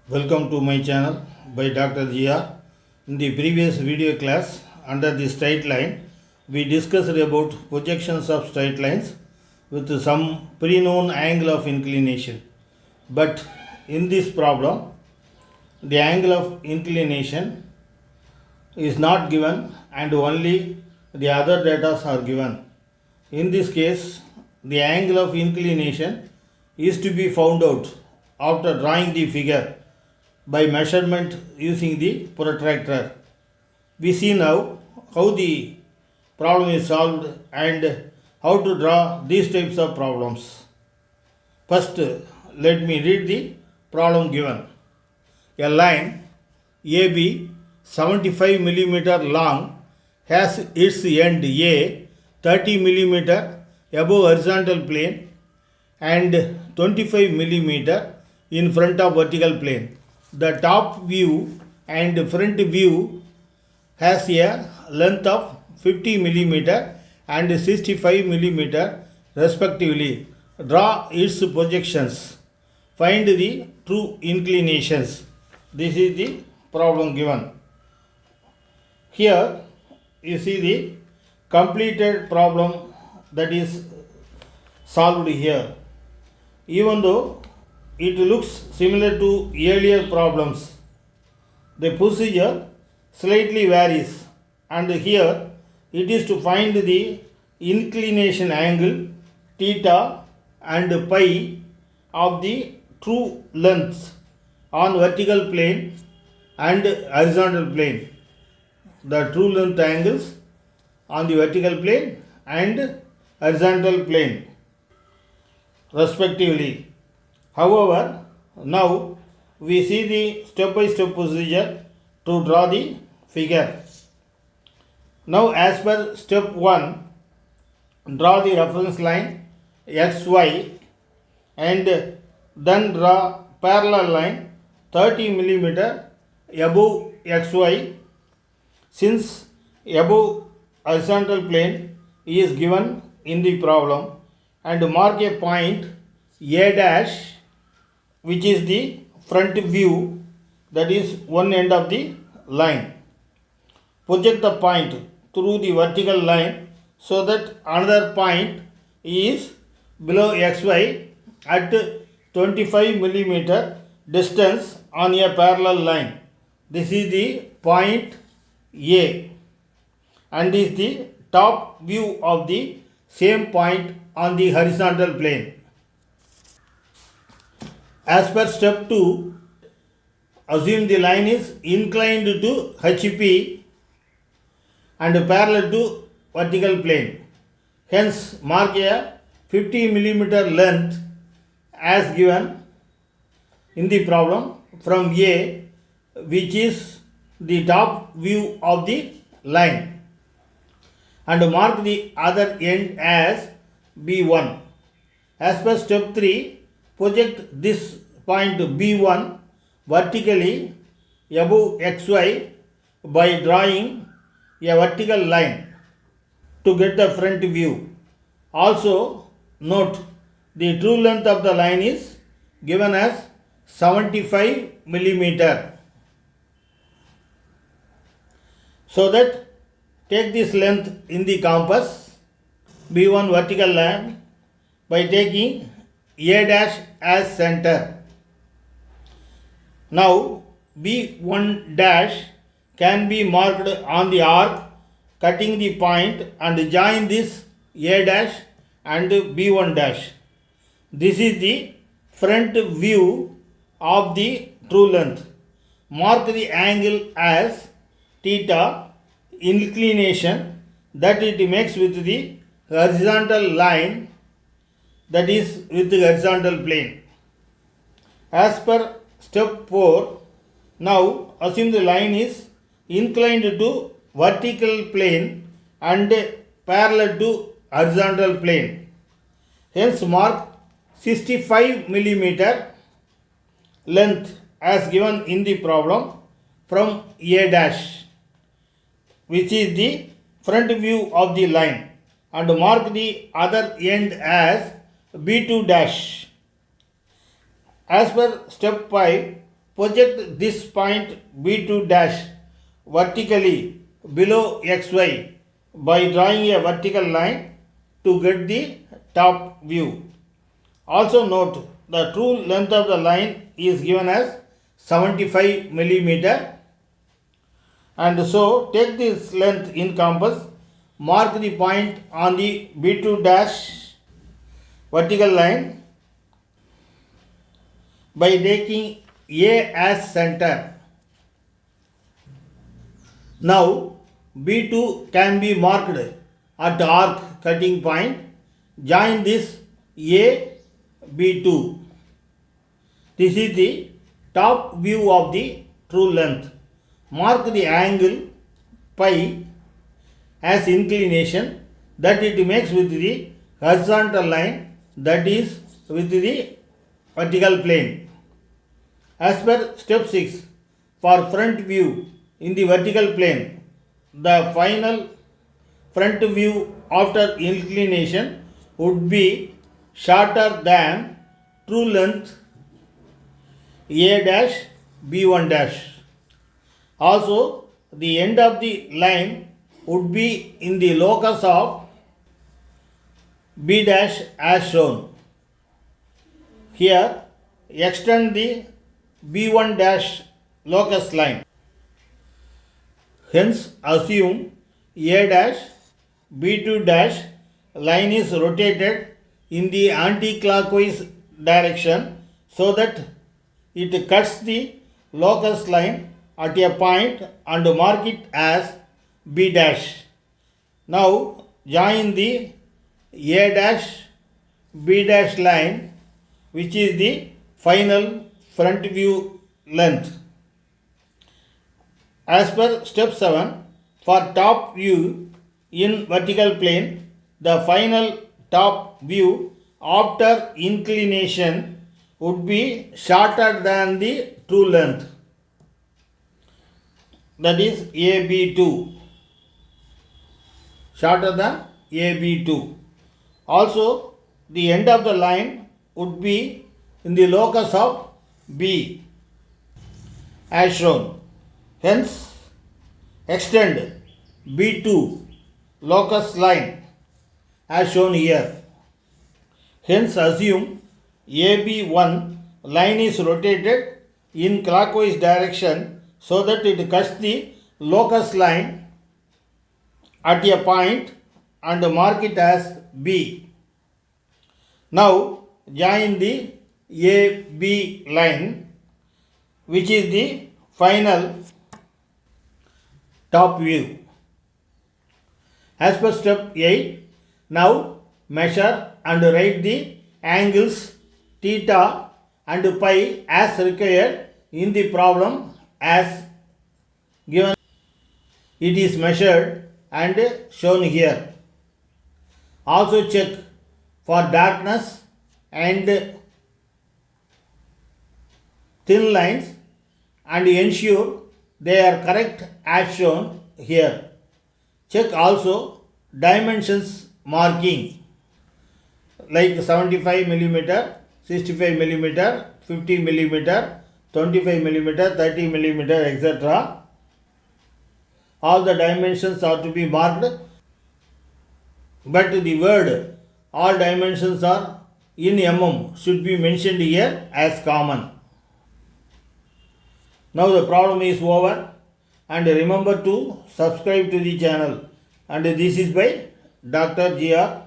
Welcome to my channel by Dr. G.R. In the previous video class, under the straight line, we discussed about projections of straight lines with some pre-known angle of inclination. But in this problem, the angle of inclination is not given and only the other data are given. In this case, the angle of inclination is to be found out after drawing the figure by measurement using the protractor. We see now how the problem is solved and how to draw these types of problems. First, let me read the problem given. A line AB 75 mm long has its end A 30 mm above horizontal plane and 25 mm in front of vertical plane. The top view and front view has a length of 50 mm and 65 mm respectively. Draw its projections. Find the true inclinations. This is the problem given. Here you see the completed problem that is solved here. Even though it looks similar to earlier problems, the procedure slightly varies, and here it is to find the inclination angle theta and pi of the true lengths on vertical plane and horizontal plane. The true length angles on the vertical plane and horizontal plane respectively. However, now we see the step-by-step procedure to draw the figure. Now, as per step 1, draw the reference line XY and then draw parallel line 30 mm above XY. Since above horizontal plane is given in the problem, and mark a point A dash, which is the front view, that is one end of the line. Project the point through the vertical line so that another point is below XY at 25 mm distance on a parallel line. This is the point A and is the top view of the same point on the horizontal plane. As per step 2, assume the line is inclined to HP and parallel to vertical plane. Hence, mark a 50 mm length as given in the problem from A, which is the top view of the line, and mark the other end as B1. As per step 3, project this point B1 vertically above XY by drawing a vertical line to get the front view. Also note the true length of the line is given as 75 mm. So that take this length in the compass B1 vertical line by taking A dash as center. Now B1 dash can be marked on the arc cutting the point and join this A dash and B1 dash. This is the front view of the true length. Mark the angle as theta inclination that it makes with the horizontal line, that is with the horizontal plane. As per step 4, now assume the line is inclined to vertical plane and parallel to horizontal plane. Hence, mark 65 mm length as given in the problem from A dash, which is the front view of the line, and mark the other end as B2 dash. As per step 5, project this point B2 dash vertically below XY by drawing a vertical line to get the top view. Also note the true length of the line is given as 75 millimeter, and so take this length in compass, mark the point on the B2 dash vertical line by taking A as center. Now B2 can be marked at arc cutting point. Join this A B2. This is the top view of the true length. Mark the angle pi as inclination that it makes with the horizontal line, that is with the vertical plane. As per step 6, for front view in the vertical plane, the final front view after inclination would be shorter than true length A dash B1 dash. Also, the end of the line would be in the locus of B dash as shown. Here, extend the B1 dash locus line. Hence, assume A dash B2 dash line is rotated in the anti-clockwise direction so that it cuts the locus line at a point and mark it as B dash. Now join the A dash B dash line, which is the final front view length. As per step 7, for top view in vertical plane, the final top view after inclination would be shorter than the true length, that is AB2, shorter than AB2. Also, the end of the line would be in the locus of B as shown. Hence, extend B2 locus line as shown here. Hence, assume AB1 line is rotated in clockwise direction so that it cuts the locus line at a point and mark it as B. Now join the AB line, which is the final top view. As per step 8, now measure and write the angles theta and pi as required in the problem as given. It is measured and shown here. Also check for darkness and thin lines and ensure they are correct as shown here. Check also dimensions marking like 75 millimeter, 65 millimeter, 50 millimeter, 25 millimeter, 30 millimeter, etc. All the dimensions are to be marked, but the word all dimensions are in mm should be mentioned here as common. Now the problem is over, and remember to subscribe to the channel, and this is by Dr. G.R.